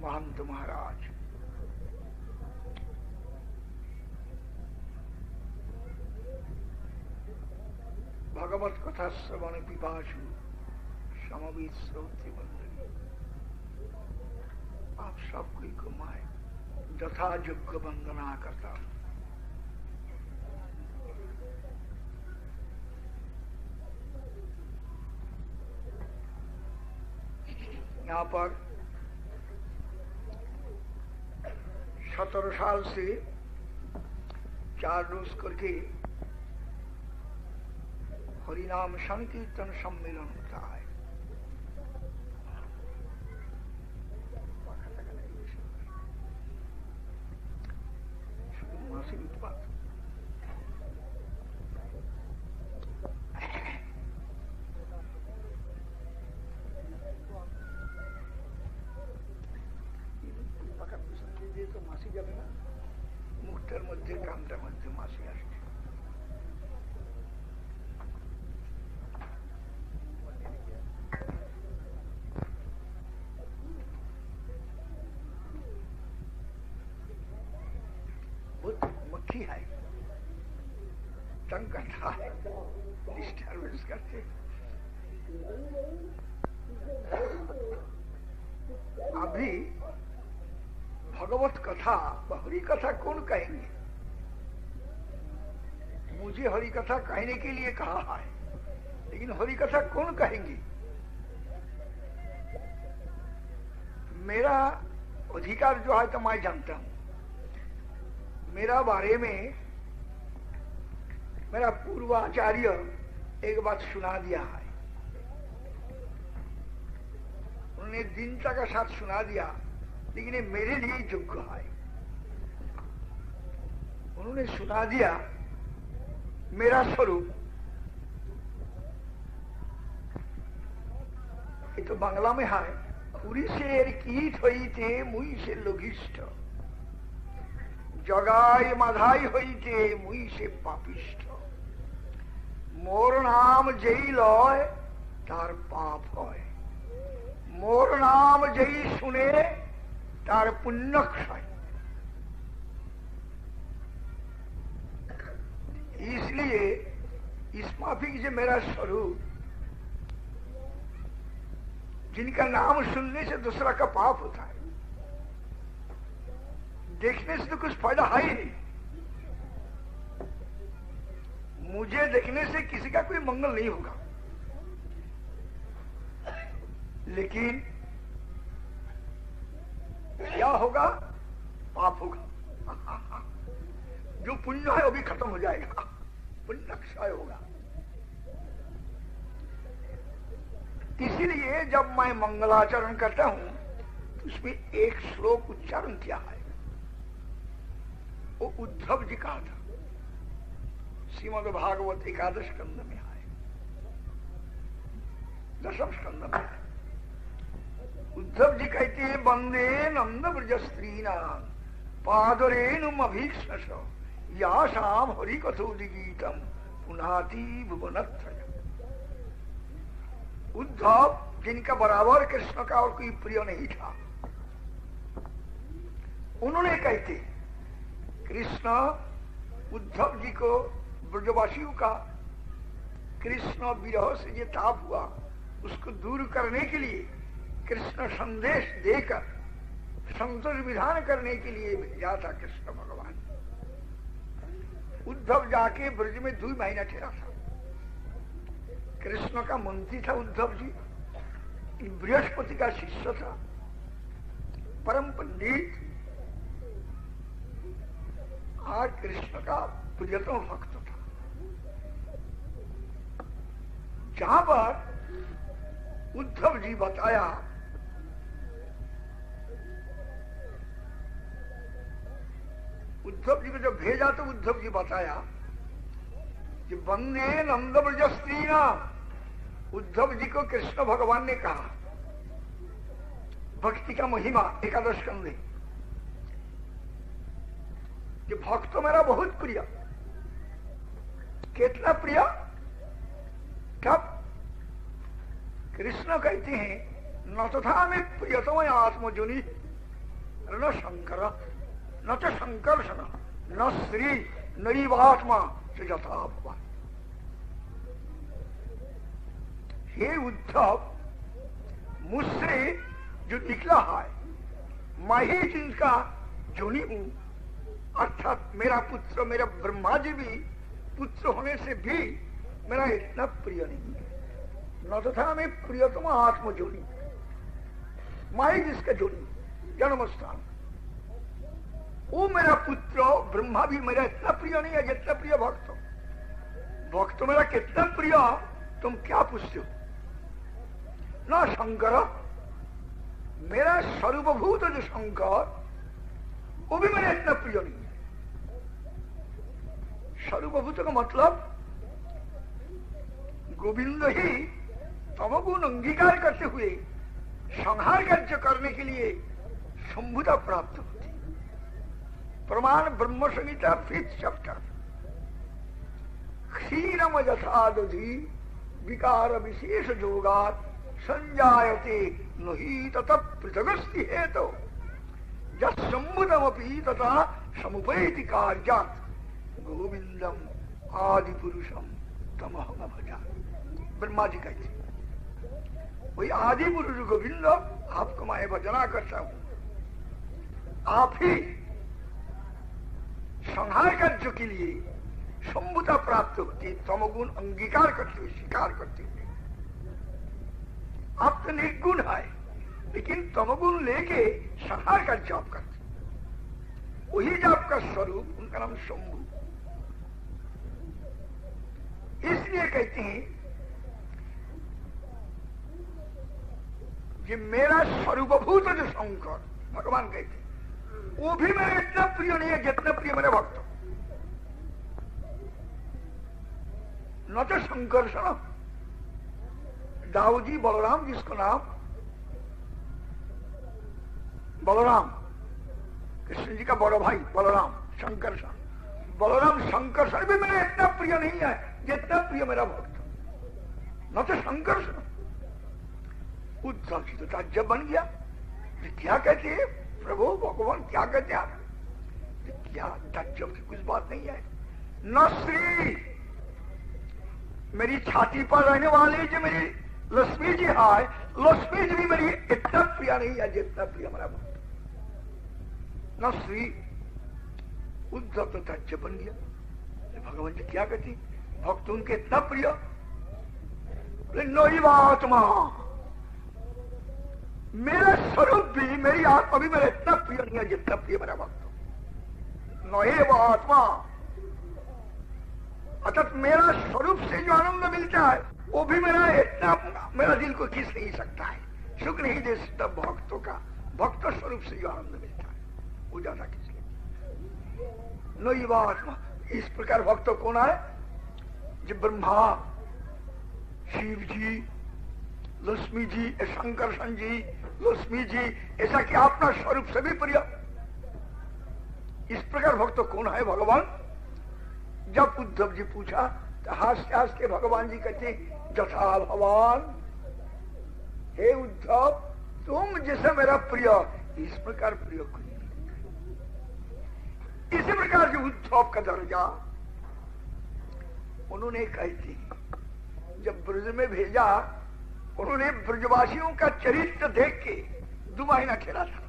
महंत महाराज। भगवत कथा श्रवण पिपाशु समवेत श्रोत्री मंडली, आप सबकी को मैं यथा योग्य वंदना करता हूं। यहाँ पर 17 साल से 4 रोज करके हरिनाम संकीर्तन सम्मेलन होता है। तो मासी जाबे ना मुखटार मध्य कामटार मध्य मासी आसছে। मक्खी है, तंग करता है, डिस्टर्बेंस करते। अभी भगवत कथा हरि कथा कौन कहेंगे? मुझे हरि कथा कहने के लिए कहा है, लेकिन हरि कथा कौन कहेंगे? मेरा अधिकार जो है तो मैं जानता हूं। मेरा बारे में मेरा पूर्वाचार्य एक बात सुना दिया है, उन्होंने दीनता का साथ सुना दिया, लेकिन ये मेरे लिए योग्य है। उन्होंने सुना दिया मेरा स्वरूप, ये तो बांग्ला में है, पुरी से कीट हईते मुई से लोगिष्ठ, जगाई माधाई हईते मुई से पापिष्ठ, मोर नाम जेई लय तार पाप है, मोर नाम जेई सुने तार पुण्य क्षय। इसलिए इस माफिक जो मेरा स्वरूप, जिनका नाम सुनने से दूसरा का पाप होता है, देखने से तो कुछ फायदा है ही नहीं। मुझे देखने से किसी का कोई मंगल नहीं होगा, लेकिन क्या होगा? पाप होगा। जो पुण्य है वो भी खत्म हो जाएगा, पुण्य क्षय होगा। इसीलिए जब मैं मंगलाचरण करता हूं तो उसमें एक श्लोक उच्चारण किया है, वो उद्धव जी का था, श्रीमद् भागवत एकादश स्कंद में है, 10वें स्कंद में है। उद्धव जी कहते हैं, वंदे नंद ब्रज स्त्रीना पादरेणुम अभीक्ष्णश यासाम हरि कथोदिगीतम पुनाति भुवनत्रय। उद्धव जिनका बराबर कृष्ण का और कोई प्रिय नहीं था, उन्होंने कहते कृष्ण उद्धव जी को ब्रजवासियों का कृष्ण विरह से ये ताप हुआ, उसको दूर करने के लिए कृष्ण संदेश देकर संतोष विधान करने के लिए भेजा था कृष्ण भगवान। उद्धव जाके ब्रज में 2 महीना ठहरा था। कृष्ण का मंत्री था उद्धव जी, बृहस्पति का शिष्य था, परम पंडित, आज कृष्ण का प्रियतम भक्त था। जहां पर उद्धव जी बताया, उद्धव जी को जब भेजा तो उद्धव जी बताया कि वंदे नंद ब्रज स्त्रीना, उद्धव जी को कृष्ण भगवान ने कहा भक्ति का महिमा एकादश स्कंद, कि भक्त तो मेरा बहुत प्रिय। कितना प्रिय? कब? कृष्ण कहते हैं न तथा में प्रियतम आत्मजोनि न शंकर न च संकर्षण न श्री नैवात्मा से यथा भवान। हे उद्धव, मुझसे जो निकला है मैं ही जिनका जोनी हूं, अर्थात मेरा पुत्र, मेरा ब्रह्मा जी भी पुत्र होने से भी मेरा इतना प्रिय नहीं है। न तो था मैं प्रियतम आत्मजोनी, मैं ही जिसका जोनी जन्म स्थान, वो मेरा पुत्र ब्रह्मा भी मेरा इतना प्रिय नहीं है जितना प्रिय भक्त। भक्त मेरा कितना प्रिय तुम क्या पूछते हो? न शंकर, मेरा सर्वभूत जो शंकर वो भी मेरा इतना प्रिय नहीं है। सर्वभूत का मतलब गोविंद ही तमगुण अंगीकार करते हुए संहार कार्य करने के लिए शंभुता प्राप्त होती। प्रमाण ब्रह्म संहिता 5th चैप्टर। क्षीरम यथा दधि विकार विशेष जोगात संजायते नहि ततः पृथगस्ति हेतु जम्बुदमपि तथा समुपैति कार्यात् गोविंदम आदि पुरुषम तमहम भजा। ब्रह्मा जी कहते वही आदि पुरुष गोविंद आपको मैं भजना करता हूं। आप ही संहार कार्य के लिए शंभुता प्राप्त होती, तमगुण अंगीकार करते हुए, स्वीकार करते हुए। आप तो निर्गुण है लेकिन तमगुण लेके संहार कार्य आप करते, वही जो आपका स्वरूप, उनका नाम शंभु। इसलिए कहते हैं कि मेरा स्वरूपभूत जो शंकर, भगवान कहते हैं, वो भी मेरा इतना प्रिय नहीं है जितना प्रिय मेरे भक्त। न तो संकर्षण, दाऊजी बलराम जिसको नाम बलराम, कृष्ण जी का बड़ा भाई बलराम, संकर्षण, बलराम संकर्षण भी मेरा इतना प्रिय नहीं है जितना प्रिय मेरा भक्त। न तो संकर्षण। उद्धव जी तो ताज्जुब बन गया, क्या कहते हैं प्रभु भगवान, क्या कहते हैं आप? क्या ताज्जुब की कुछ बात नहीं है। न श्री, मेरी छाती पर रहने वाली जो मेरी लक्ष्मी जी है, लक्ष्मी जी भी मेरी इतना प्रिय नहीं है जितना प्रिय मेरा भक्त। न श्री। उद्धव तो ताज्जुब बन गया, भगवान जी क्या कहती, भक्त उनके इतना प्रिय। नैवात्मा, मेरा स्वरूप भी, मेरी आत्मा भी मेरा इतना प्रिय नहीं है जितना प्रिय मेरा भक्त। नैव आत्मा, अर्थात मेरा स्वरूप से जो आनंद मिलता है वो भी मेरा इतना, मेरा दिल को खींच नहीं सकता है, सुख नहीं दे सकता भक्तों का। भक्त स्वरूप से जो आनंद मिलता है वो ज्यादा खींच ले। नैव आत्मा, इस प्रकार भक्त कौन है? जो ब्रह्मा, शिव जी, लक्ष्मी जी, शंकरषण जी, लक्ष्मी जी, ऐसा कि अपना स्वरूप से भी प्रिय। इस प्रकार भक्त कौन है भगवान? जब उद्धव जी पूछा तो हास्य हास्य के भगवान जी कहते जथा भगवान, हे उद्धव तुम जैसा मेरा प्रिय इस प्रकार प्रिय कोई नहीं। इसी प्रकार जो उद्धव का दर्जा उन्होंने कहते जब ब्रज में भेजा, उन्होंने ब्रजवासियों का चरित्र देख के 2 महीना खेला था।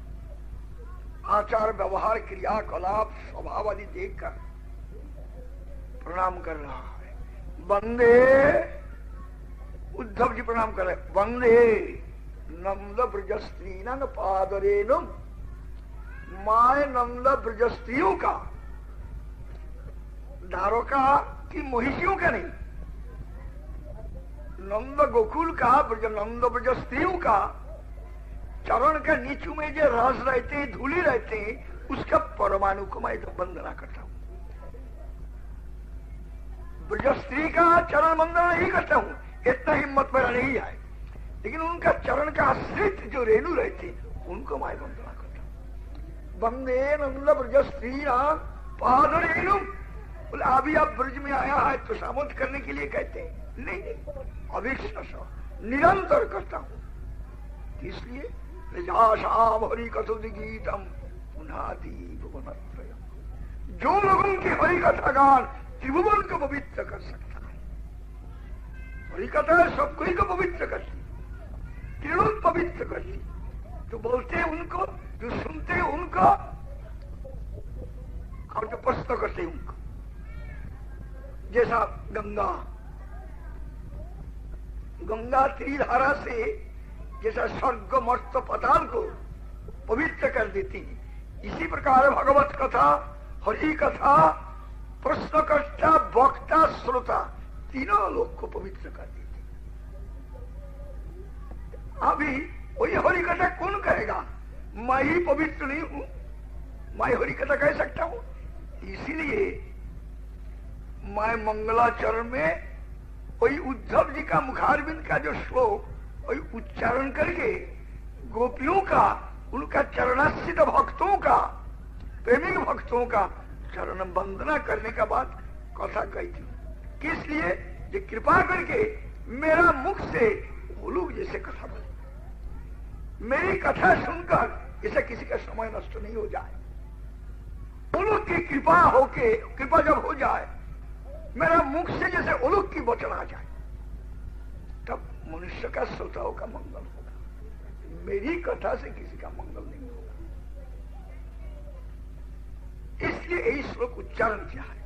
आचार व्यवहार क्रियाकलाप स्वभाव आदि देखकर प्रणाम कर रहा है। वंदे, उद्धव जी प्रणाम कर रहे, वंदे नंद ब्रज स्त्रीन पादरेनुम, माय नंद ब्रज स्त्रियों का, द्वारका की महिषियों का नहीं, नंद गोकुल का ब्रज, नंद ब्रज स्त्रियों का चरण का नीचू में जो रस रहते हैं, धूली रहते हैं, उसका परमाणु को मैं तो वंदना करता हूं। ब्रज स्त्री का चरण वंदना नहीं करता हूं, इतना हिम्मत मेरा नहीं है, लेकिन उनका चरण का आश्रित जो रेणु रहते उनको मैं वंदना करता हूं। वंदे नंद ब्रज स्त्री पाद रेणु। बोले अभी आप ब्रज में आया है तो सामोद करने के लिए कहते हैं, नहीं, अविश्वास निरंतर करता हूं। इसलिए शाम हरि कथुद गीतम पुनादि भुवनत्रय। जो लोगों की हरि कथा गान त्रिभुवन को पवित्र कर सकता है। हरि कथा सबको ही को पवित्र करती, त्रिलोक पवित्र करती। जो बोलते हैं उनको, जो सुनते हैं उनको, और जो प्रश्न करते हैं उनको। जैसा गंगा, गंगा त्रिधारा से जैसा स्वर्ग मर्त पाताल को पवित्र कर देती, इसी प्रकार भगवत कथा, हरि कथा, प्रश्नकर्ता, वक्ता, श्रोता तीनों लोग को पवित्र कर देती। अभी वही हरि कथा कौन कहेगा? मैं ही पवित्र नहीं हूं, मैं हरि कथा कह सकता हूं? इसीलिए मैं मंगलाचरण में वही उद्धव जी का मुखारविंद का जो श्लोक वही उच्चारण करके गोपियों का, उनका चरणाश्रित भक्तों का, प्रेमिक भक्तों का चरण वंदना करने के बाद कथा कही थी। किस लिए? जो कृपा करके मेरा मुख से वो लोग जैसे कथा बोले, मेरी कथा सुनकर जैसे किसी का समय नष्ट नहीं हो जाए। वो लोग की कृपा होके, कृपा जब हो जाए, मेरा मुख से जैसे उलूक की वचन आ जाए, तब मनुष्य का श्रोताओं का मंगल होगा। मेरी कथा से किसी का मंगल नहीं होगा। इसलिए यही श्लोक उच्चारण किया है।